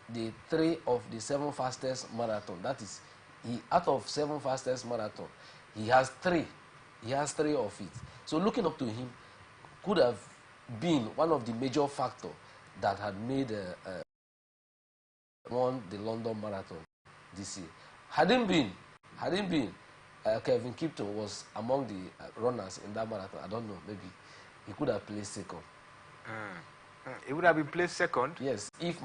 the 3 of the 7 fastest marathon. That is, he out of 7 fastest marathon, he has 3. He has 3 of it. So looking up to him could have been one of the major factors that had made won the London Marathon this year. Hadn't been Kevin Kipton was among the runners in that marathon. I don't know, maybe he could have placed second. He would have been placed second? Yes, if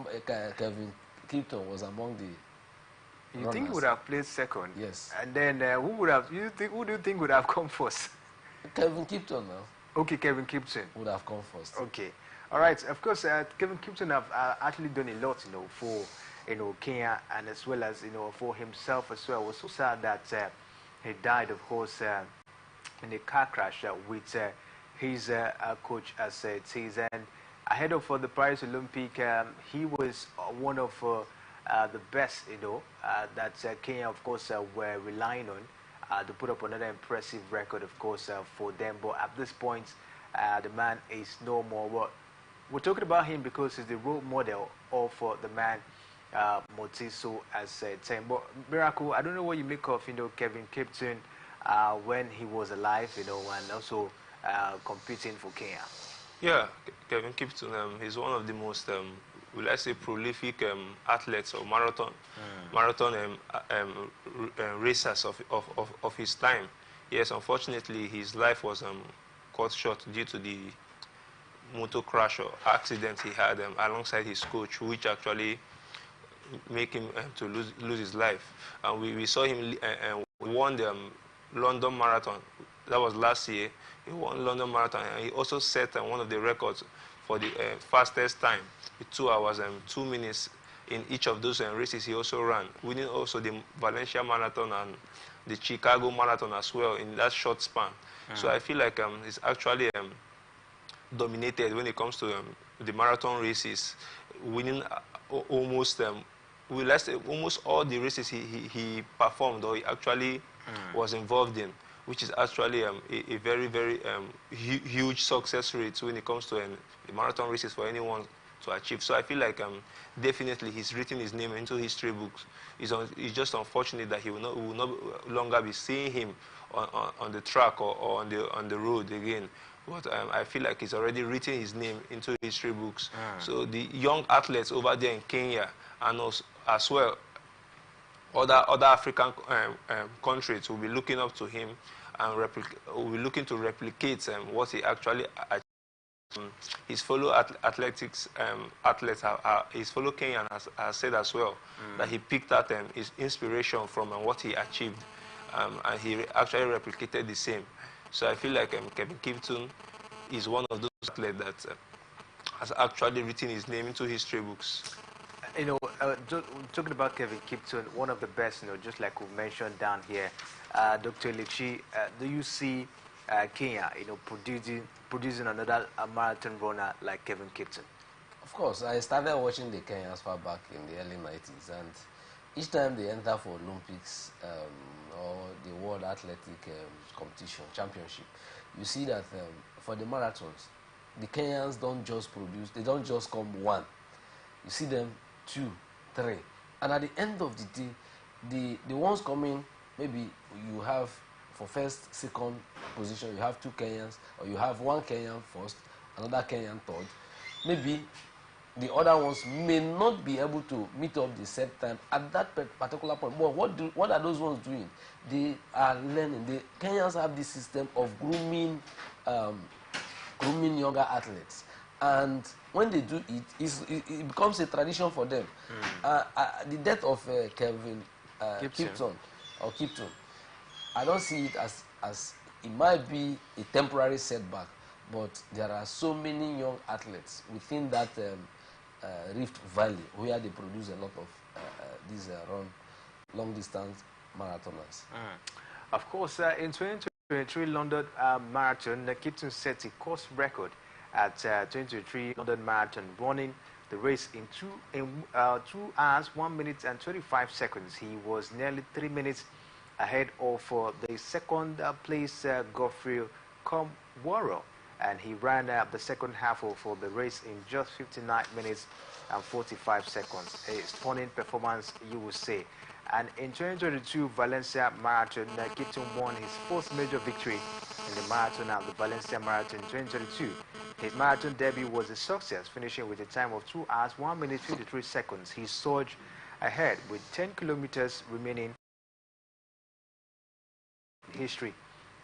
Kevin Kipton was among the You runners. think he would have placed second? Yes. And then who do you think would have come first? Kevin Kipton now. Okay, Kevin Kipton would have come first. Okay, all right. Of course, Kevin Kipton have actually done a lot, for Kenya, and as well as for himself as well. It was so sad that he died, of course, in a car crash with his coach, as it says. And ahead of the Paris Olympic, he was one of the best, that Kenya, of course, were relying on to put up another impressive record, of course, for them. But at this point, the man is no more. Well, we're talking about him because he's the role model of the man, Motiso, as saying. But Miracle, I don't know what you make of Kevin Kipton when he was alive, and also competing for Kenya. Yeah, Kevin Kipton, he's one of the most, will I say, prolific athletes or marathon racers of his time. Yes, unfortunately, his life was cut short due to the motor crash or accident he had alongside his coach, which actually make him to lose his life. And we saw him won the London Marathon. That was last year. He won London Marathon, and he also set one of the records for the fastest time, with 2 hours and 2 minutes in each of those races he also ran, winning also the Valencia Marathon and the Chicago Marathon as well in that short span. So I feel like he's actually dominated when it comes to the marathon races, winning almost let's say almost all the races he performed or he actually was involved in, which is actually a very, very huge success rate when it comes to the marathon races for anyone to achieve. So I feel like definitely he's written his name into history books. It's just unfortunate that we will no longer be seeing him on the track or on the road again. But I feel like he's already written his name into history books. So the young athletes over there in Kenya and also, as well, other African countries will be looking up to him and will be looking to replicate what he actually achieved. His fellow athletics athletes, his fellow Kenyan has said as well that he picked out his inspiration from what he achieved, and he actually replicated the same. So I feel like Kevin Kipton is one of those athletes that has actually written his name into history books. Talking about Kevin Kipton, one of the best, just like we mentioned down here, Dr. Lichi, do you see Kenya, producing another marathon runner like Kevin Kipton? Of course, I started watching the Kenyans far back in the early 90s, and each time they enter for Olympics or the World Athletic Competition, Championship, you see that for the marathons, the Kenyans don't just produce, they don't just come one. You see them 2, 3. And at the end of the day, the ones coming, maybe you have for first, second position, you have 2 Kenyans, or you have 1 Kenyan first, another Kenyan third. Maybe the other ones may not be able to meet up the set time at that particular point. But what are those ones doing? They are learning. The Kenyans have this system of grooming younger athletes. And when they do it, it becomes a tradition for them. The death of Kevin Kipton, I don't see it as it might be a temporary setback, but there are so many young athletes within that Rift Valley where they produce a lot of these long-distance marathoners. Of course, in 2023 London Marathon, Kipton set a course record at 2023 London Marathon, running the race in 2 hours, 1 minute and 25 seconds. He was nearly 3 minutes ahead of the second place Godfrey Komworo, and he ran the second half of the race in just 59 minutes and 45 seconds. A stunning performance, you would say. And in 2022 Valencia Marathon, Kipton won his first major victory in the marathon at the Valencia Marathon 2022. His marathon debut was a success, finishing with a time of 2 hours, 1 minute 53 seconds. He surged ahead with 10 kilometers remaining in history.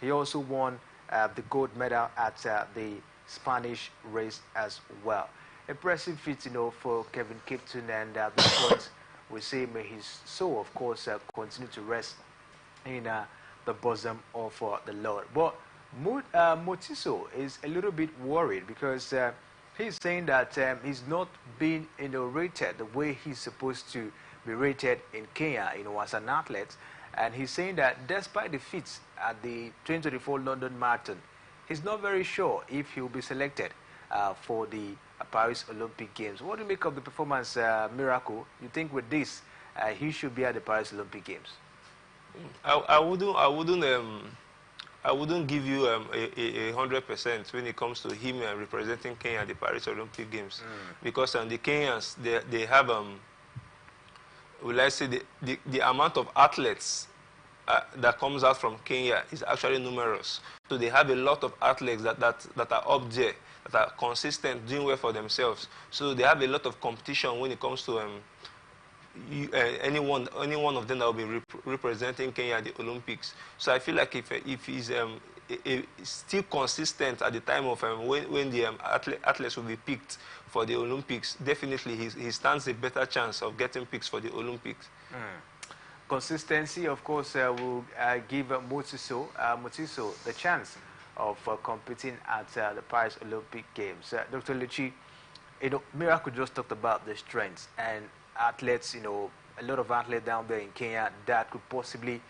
He also won the gold medal at the Spanish race as well. Impressive feat, for Kevin Kipton, and at this point, we say may his soul, of course, continue to rest in the bosom of the Lord. But Motiso is a little bit worried because he's saying that he's not being rated the way he's supposed to be rated in Kenya, as an athlete. And he's saying that despite the feats at the 2024 London Marathon, he's not very sure if he'll be selected for the Paris Olympic Games. What do you make of the performance, Miracle? You think with this, he should be at the Paris Olympic Games? I wouldn't give you 100% when it comes to him representing Kenya at the Paris Olympic Games, because the Kenyans they have will I say the amount of athletes that comes out from Kenya is actually numerous. So they have a lot of athletes that are up there, that are consistent, doing well for themselves. So they have a lot of competition when it comes to any one of them that will be representing Kenya at the Olympics. So I feel like if he's still consistent at the time of when the athletes will be picked for the Olympics, definitely he stands a better chance of getting picked for the Olympics. Consistency, of course, will give Motiso the chance of competing at the Paris Olympic Games. Dr. Luchi, Miracle just talked about the strengths and athletes, a lot of athletes down there in Kenya that could possibly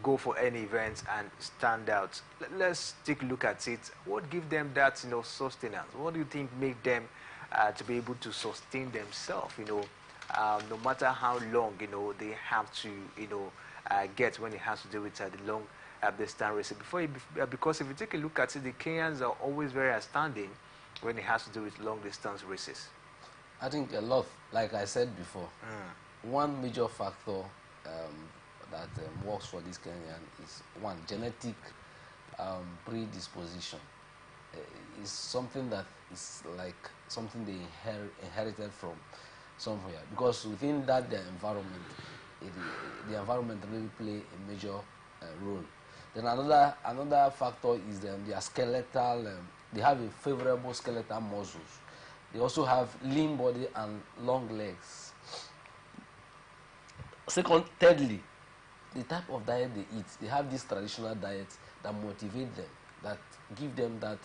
go for any events and stand out. Let's take a look at it. What gives them that, sustenance? What do you think make them to be able to sustain themselves, no matter how long, they have to, get when it has to do with the long distance racing. Because if you take a look at it, the Kenyans are always very outstanding when it has to do with long distance races. I think a lot, like I said before, one major factor that works for this Kenyan is one, genetic predisposition. It's something that is like something they inherited from somewhere, because within that their environment, the environment really play a major role. Then another factor is their skeletal. They have a favorable skeletal muscles. They also have lean body and long legs. Thirdly, the type of diet they eat. They have this traditional diet that motivate them, that give them that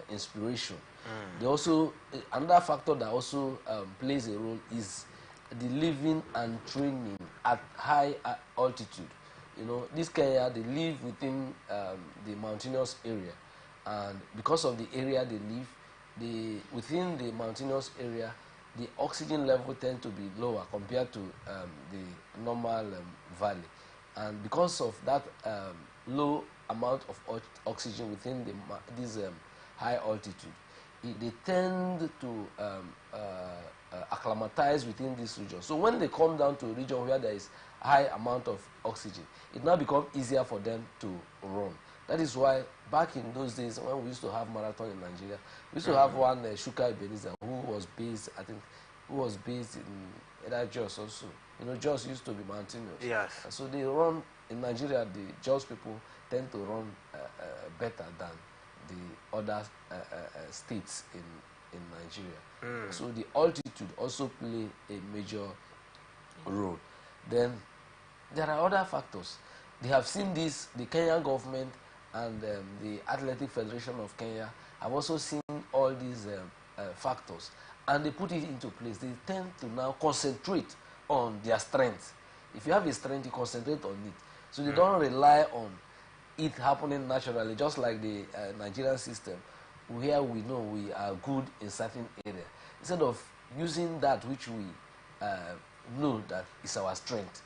inspiration. They also, another factor that also plays a role is the living and training at high altitude. This Kenya, they live within the mountainous area, and because of the area they live, within the mountainous area, the oxygen level tend to be lower compared to the normal valley, and because of that low amount of oxygen within this high altitude, they tend to acclimatize within this region. So when they come down to a region where there is high amount of oxygen, it now becomes easier for them to run. That is why back in those days when we used to have marathon in Nigeria, we used to have one Shuka Ebenezer who was based in either Jos also. Jos used to be mountainous. Yes. So they run in Nigeria. The Jos people tend to run better than the other states in Nigeria. So the altitude also play a major role. Then there are other factors. They have seen this, the Kenyan government and the Athletic Federation of Kenya have also seen all these factors, and they put it into place. They tend to now concentrate on their strength. If you have a strength, you concentrate on it. So they don't rely on it happening naturally, just like the Nigerian system, where we know we are good in certain area. Instead of using that which we know that is our strength,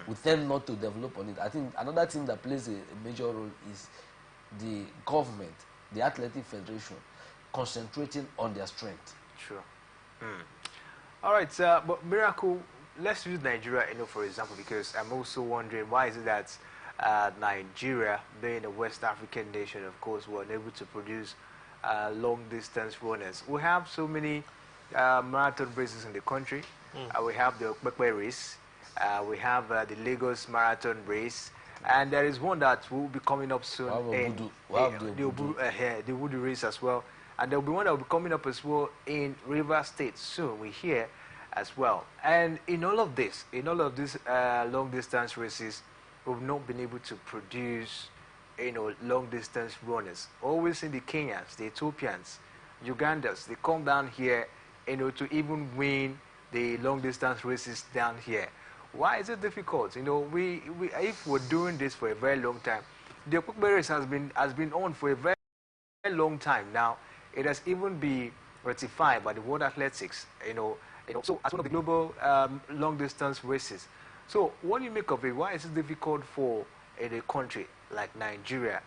we tend not to develop on it. I think another thing that plays a major role is the government, the Athletic Federation, concentrating on their strength. Sure. All right, but Miracle, let's use Nigeria, for example, because I'm also wondering why is it that Nigeria, being a West African nation, of course, were unable to produce long-distance runners. We have so many marathon races in the country. We have the Okpekpe race. We have the Lagos Marathon race. And there is one that will be coming up soon. The Obudu race as well. And there will be one that will be coming up as well in River State soon. We hear as well. And in all of these long distance races, we've not been able to produce, long distance runners. Always in the Kenyans, the Ethiopians, Ugandans, they come down here, to even win the long distance races down here. Why is it difficult? If we're doing this for a very long time, the Okpekpe race has been on for a very long time now. It has even been ratified by the World Athletics, so as one of the global long distance races. So what do you make of it? Why is it difficult for a country like Nigeria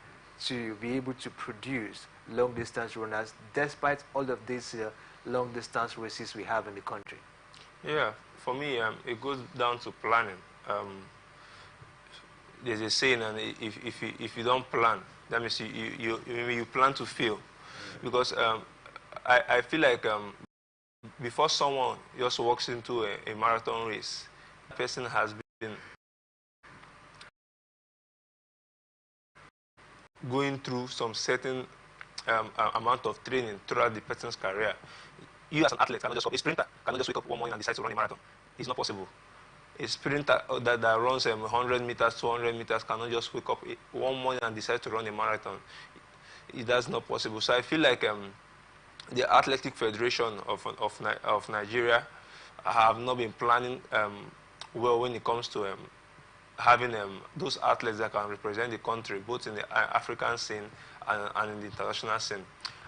to be able to produce long distance runners despite all of these long distance races we have in the country? Yeah, for me, it goes down to planning. There's a saying, and if you don't plan, that means you plan to fail. Because I feel like before someone just walks into a marathon race, the person has been going through some certain amount of training throughout the person's career. You as an athlete cannot just, a sprinter cannot just wake up one morning and decide to run a marathon. It's not possible. A sprinter that runs 100 meters, 200 meters cannot just wake up one morning and decide to run a marathon. That's not possible. So I feel like the Athletic Federation of Nigeria have not been planning well when it comes to having those athletes that can represent the country, both in the African scene and in the international scene.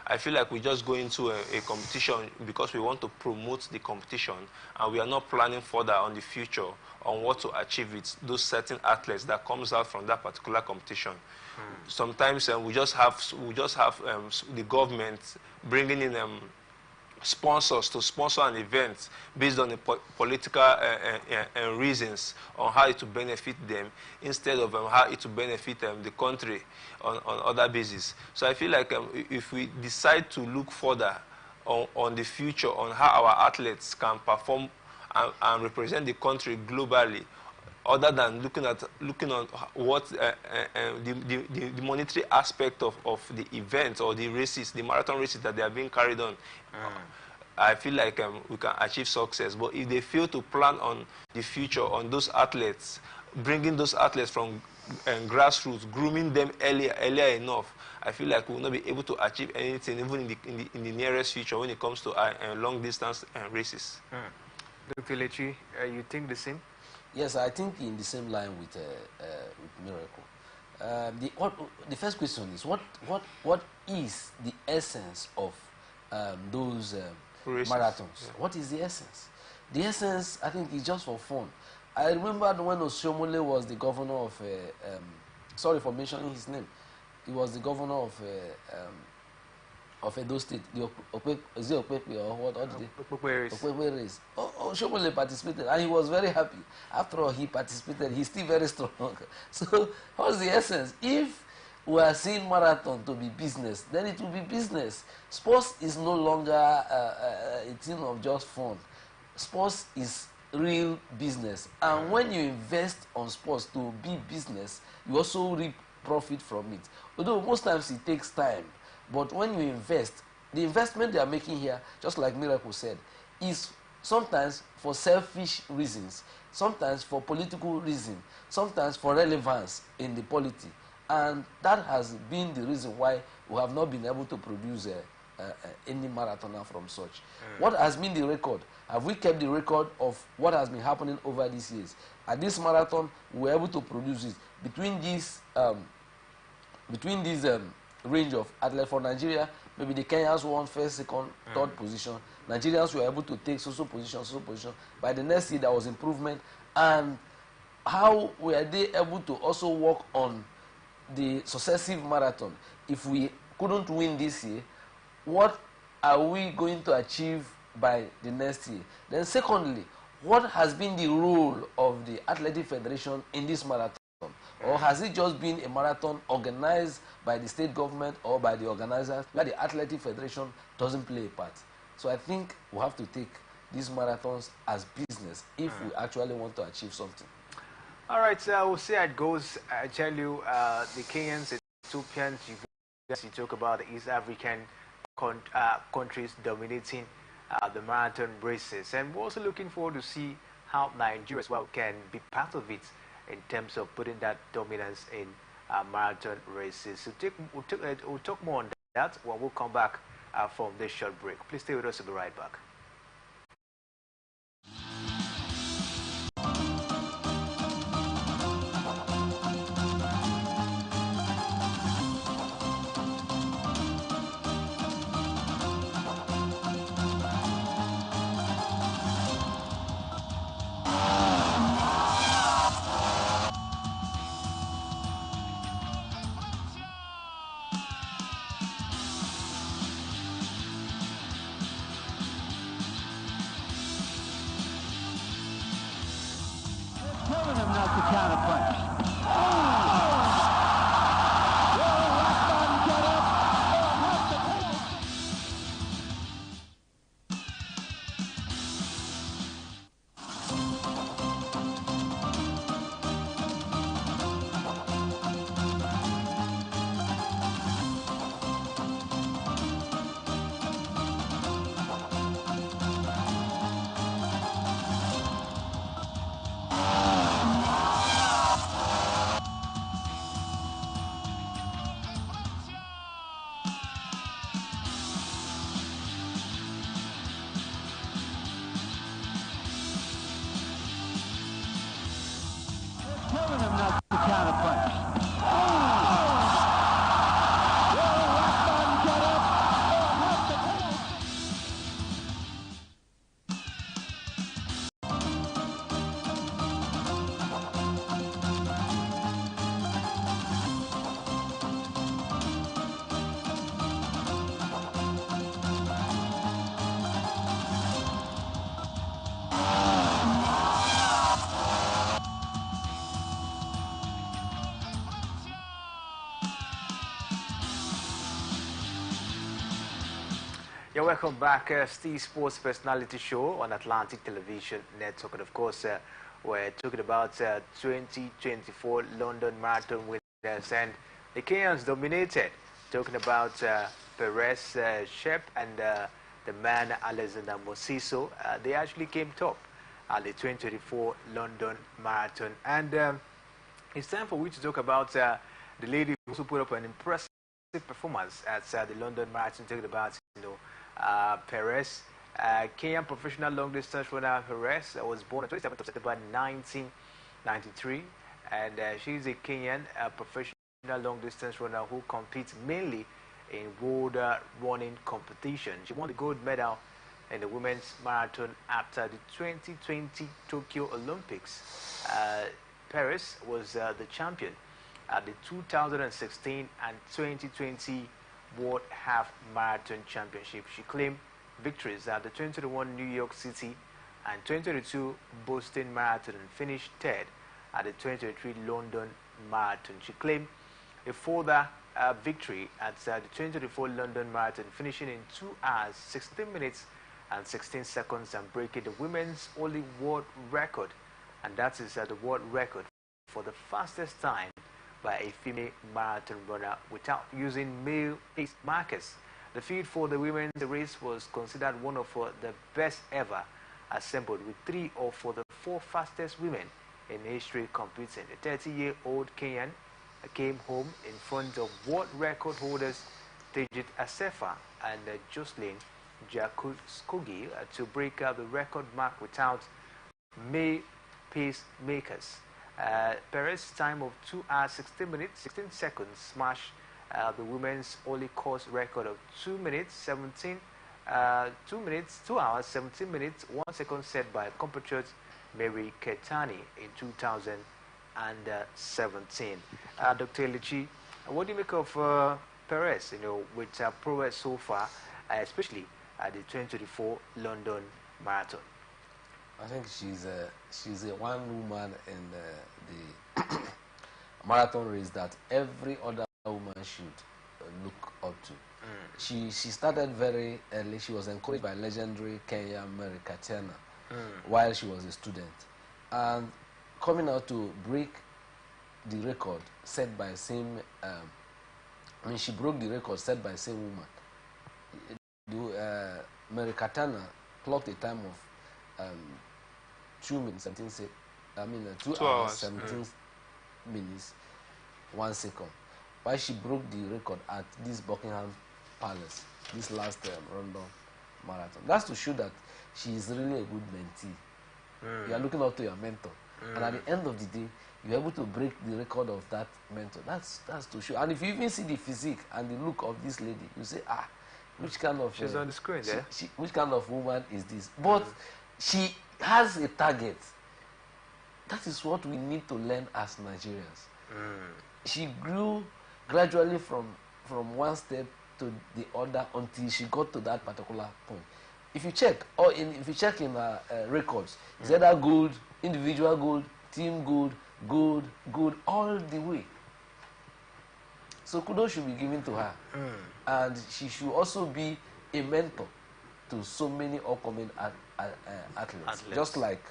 I feel like we just go into a competition because we want to promote the competition, and we are not planning further on the future on what to achieve with those certain athletes that comes out from that particular competition. Sometimes we just have the government bringing in sponsors to sponsor an event based on the political reasons on how it will benefit them, instead of how it will benefit the country on other bases. So I feel like if we decide to look further on the future, on how our athletes can perform and represent the country globally, other than looking on what the monetary aspect of the event or the races, the marathon races that they are being carried on, I feel like we can achieve success. But if they fail to plan on the future, on those athletes, bringing those athletes from grassroots, grooming them earlier enough, I feel like we will not be able to achieve anything even in the nearest future when it comes to long distance races. Dr. Lechi, you think the same? Yes, I think in the same line with Miracle. The first question is what is the essence of those marathons? Yeah. What is the essence? The essence, I think, is just for fun. I remember when Oshiomhole was the governor of, sorry for mentioning his name, he was the governor of Edo State, is it Okpekpe or what? Okpekpe race. Oshiomhole participated and he was very happy. After all, he participated, he's still very strong. So, what's the essence? If we are seeing marathon to be business, then it will be business. Sports is no longer a thing of just fun. Sports is real business. And when you invest on sports to be business, you also reap profit from it. Although most times it takes time. But when you invest, the investment they are making here, just like Miracle said, is sometimes for selfish reasons, sometimes for political reasons, sometimes for relevance in the polity. And that has been the reason why we have not been able to produce any marathoner from such. What has been the record? Have we kept the record of what has been happening over these years? At this marathon, we were able to produce it. Between these range of athletes for Nigeria, maybe the Kenyans won first, second, third position. Nigerians were able to take so position. By the next year, there was improvement. And how were they able to also work on the successive marathon? If we couldn't win this year, what are we going to achieve by the next year? Then secondly, what has been the role of the Athletic Federation in this marathon? Or has it just been a marathon organized by the state government or by the organizers where the Athletic Federation doesn't play a part? So I think we have to take these marathons as business if we actually want to achieve something. All right, so we'll see how it goes. I tell you, the Kenyans, Ethiopians, you talk about the East African countries dominating the marathon races. And we're also looking forward to see how Nigeria as well can be part of it in terms of putting that dominance in marathon races. So we'll talk more on that when we'll come back from this short break. Please stay with us. We'll be right back. Telling him not to counterpunch. Telling him not to counterpunch. Yeah, welcome back. Steve Sports Personality Show on Atlantic Television Network. And of course, we're talking about 2024 London Marathon winners. And the Kenyans dominated. Talking about Perez, Shep, and the man Alexander Mosiso. They actually came top at the 2024 London Marathon. And it's time for we to talk about the lady who also put up an impressive performance at the London Marathon. Talking about, Perez, Kenyan professional long distance runner. Perez was born on 27th of September 1993, and she's a Kenyan professional long distance runner who competes mainly in world running competition. She won the gold medal in the women's marathon after the 2020 Tokyo Olympics. Perez was the champion at the 2016 and 2020 World Half Marathon Championship. She claimed victories at the 2021 New York City and 2022 Boston Marathon and finished third at the 2023 London Marathon. She claimed a further victory at the 2024 London Marathon, finishing in 2 hours, 16 minutes and 16 seconds and breaking the women's only world record. And that is the world record for the fastest time by a female marathon runner without using male pace markers. The field for the women's race was considered one of the best ever assembled, with 3 of the 4 fastest women in history competing. The 30-year-old Kenyan came home in front of world record holders Tejit Asefa and Jocelyn Jakuskogi to break the record mark without male pace makers. Perez's time of 2 hours 16 minutes 16 seconds smashed the women's only course record of 2 hours 17 minutes 1 second set by compatriot Mary Ketani in 2017. Dr. Elichi, what do you make of Perez? With progress so far, especially at the 2024 London Marathon? I think she's a one woman in the marathon race that every other woman should look up to. She started very early. She was encouraged by legendary Kenya Mary Katiana while she was a student, and coming out to break the record set by same. She broke the record set by same woman. Mary Katana clocked a time of 2 minutes 17 sec. 2 hours 17 minutes 1 second. While she broke the record at this Buckingham Palace, this last London marathon. That's to show that she is really a good mentee. You are looking up to your mentor, and at the end of the day, you're able to break the record of that mentor. That's to show. And if you even see the physique and the look of this lady, you say, which kind of she's on the screen there. Which kind of woman is this? But she has a target. That is what we need to learn as Nigerians. She grew gradually from one step to the other until she got to that particular point. If you check, if you check in her records, it's either gold, individual gold, team gold, gold, all the way. So kudos should be given to her, and she should also be a mentor to so many upcoming athletes. Just like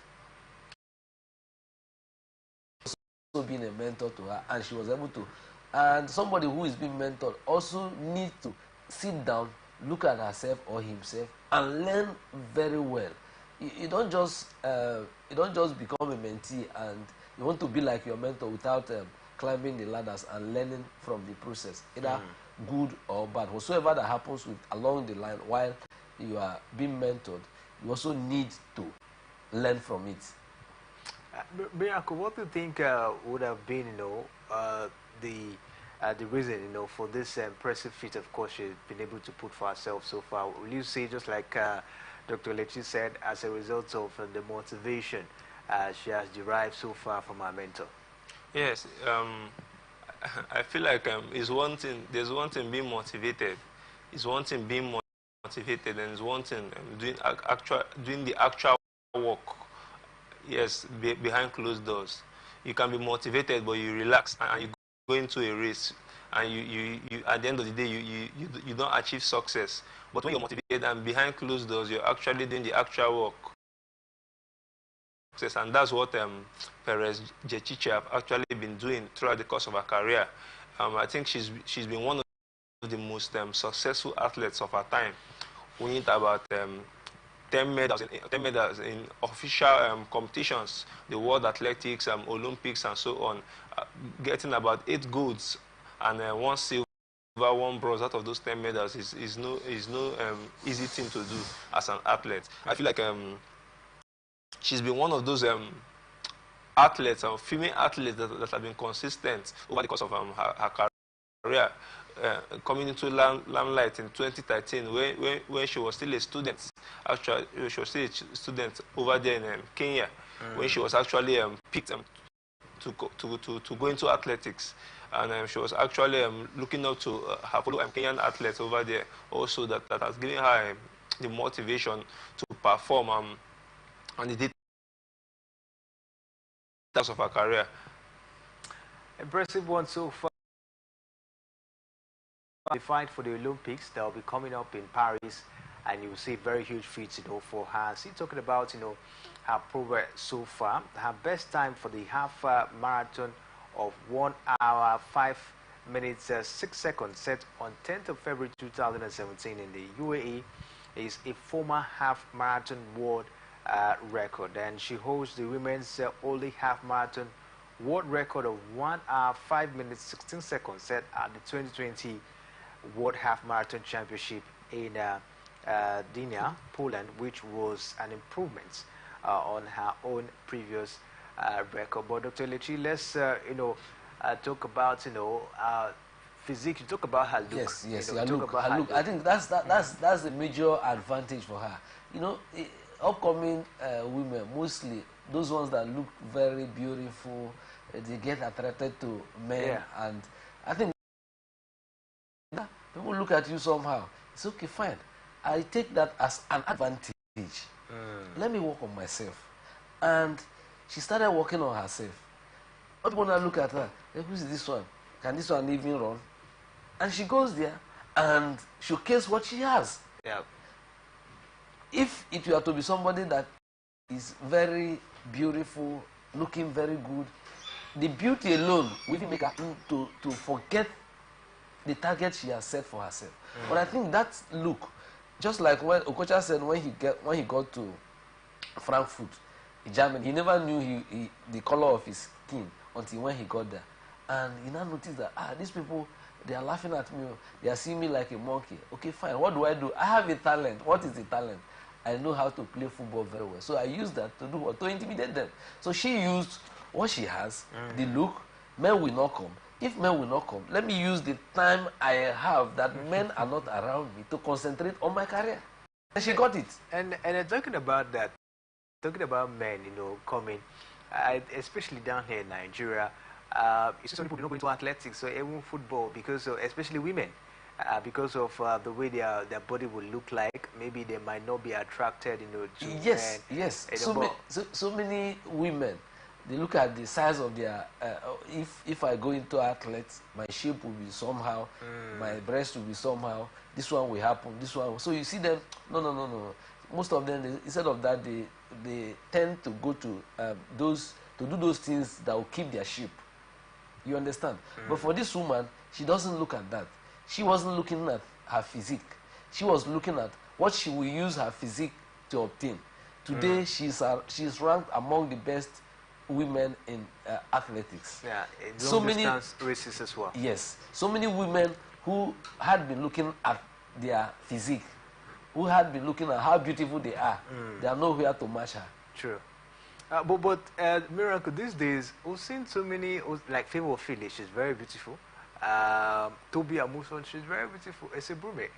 also being a mentor to her, and she was able to. And somebody who is being mentored also needs to sit down, look at herself or himself, and learn very well. You don't just become a mentee and you want to be like your mentor without climbing the ladders and learning from the process, either good or bad. Whatsoever that happens along the line while you are being mentored, you also need to learn from it. Bianco, what do you think would have been, the reason, for this impressive feat, of course, she's been able to put for herself so far? Will you say, just like Dr. Lechi said, as a result of the motivation she has derived so far from her mentor? Yes, I feel like there's one thing being motivated, it's one thing being motivated, and it's one thing doing the actual work. Yes, behind closed doors. You can be motivated, but you relax and you go into a race, and you at the end of the day you don't achieve success. But when you're motivated and behind closed doors, you're actually doing the actual work. And that's what Perez Jechiche have actually been doing throughout the course of her career. I think she's been one of the most successful athletes of her time, winning about 10 medals in official competitions, the World Athletics, Olympics, and so on, getting about 8 golds and 1 silver, 1 bronze out of those 10 medals is no easy thing to do as an athlete. I feel like she's been one of those athletes, female athletes that have been consistent over the course of her career. Coming into limelight in 2013 when she was still a student. Actually, she was still a student over there in Kenya, when she was actually picked to go into athletics. And she was actually looking up to her fellow Kenyan athletes over there also, that has given her the motivation to perform on the details of her career. Impressive one so far. The fight for the Olympics that will be coming up in Paris, and you will see very huge feats, for her. See, talking about, her progress so far. Her best time for the half marathon of 1 hour 5 minutes 6 seconds, set on 10th of February 2017 in the UAE, is a former half marathon world record, and she holds the women's only half marathon world record of 1 hour 5 minutes 16 seconds, set at the 2020 World Half Marathon Championship in Gdynia, Poland, which was an improvement on her own previous record. But Dr. Lechi, let's talk about physique. You talk about her look. Yes, her look. I think that's the major advantage for her. Upcoming women, mostly those ones that look very beautiful, they get attracted to men, and I think people look at you somehow. It's okay, fine. I take that as an advantage. Let me work on myself. And she started working on herself. Not when I look at her, hey, who's this one? Can this one even run? And she goes there and showcase what she has. Yeah. If it were to be somebody that is very beautiful, looking very good, the beauty alone will make her to forget the target she has set for herself. But I think that look, just like when Okocha said when he got to Frankfurt, in Germany, he never knew the color of his skin until when he got there. And he now noticed that, these people, they are laughing at me. They are seeing me like a monkey. Okay, fine. What do? I have a talent. What is the talent? I know how to play football very well. So I used that to do what? To intimidate them. So she used what she has, the look. Men will not come. If men will not come, let me use the time I have that men are not around me to concentrate on my career. And she got it. And talking about that, talking about men, coming, especially down here in Nigeria, you see some people do not go into athletics or even football because of, especially women, because of the way their body will look like. Maybe they might not be attracted, to yes, men. Yes. So many women, they look at the size of their. If I go into athletes, my shape will be somehow, my breast will be somehow. This one will happen. This one. So you see them. No. Most of them, instead of that, they tend to go to do those things that will keep their shape. You understand? But for this woman, she doesn't look at that. She wasn't looking at her physique. She was looking at what she will use her physique to obtain. Today, she's ranked among the best women in athletics. Yeah, so many distance races as well. Yes, so many women who had been looking at their physique, who had been looking at how beautiful they are nowhere to match her. True. But Miracle, these days, we've seen so many, like Favor Philly, she's very beautiful. Toby Amuson, she's very beautiful. Esebrume.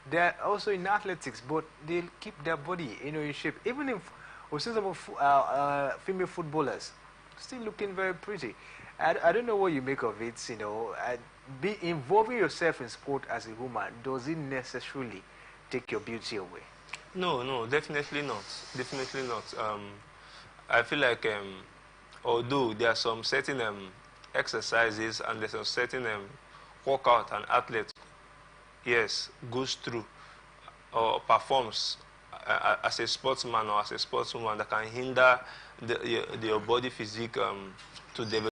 They're also in athletics, but they keep their body, in shape. Even if we've seen some female footballers still looking very pretty. I don't know what you make of it, be involving yourself in sport as a woman, does it necessarily take your beauty away? No, definitely not. Definitely not. I feel like although there are some certain exercises and there's some certain workout an athlete, yes, goes through or performs as a sportsman or as a sportswoman that can hinder your body physique to develop.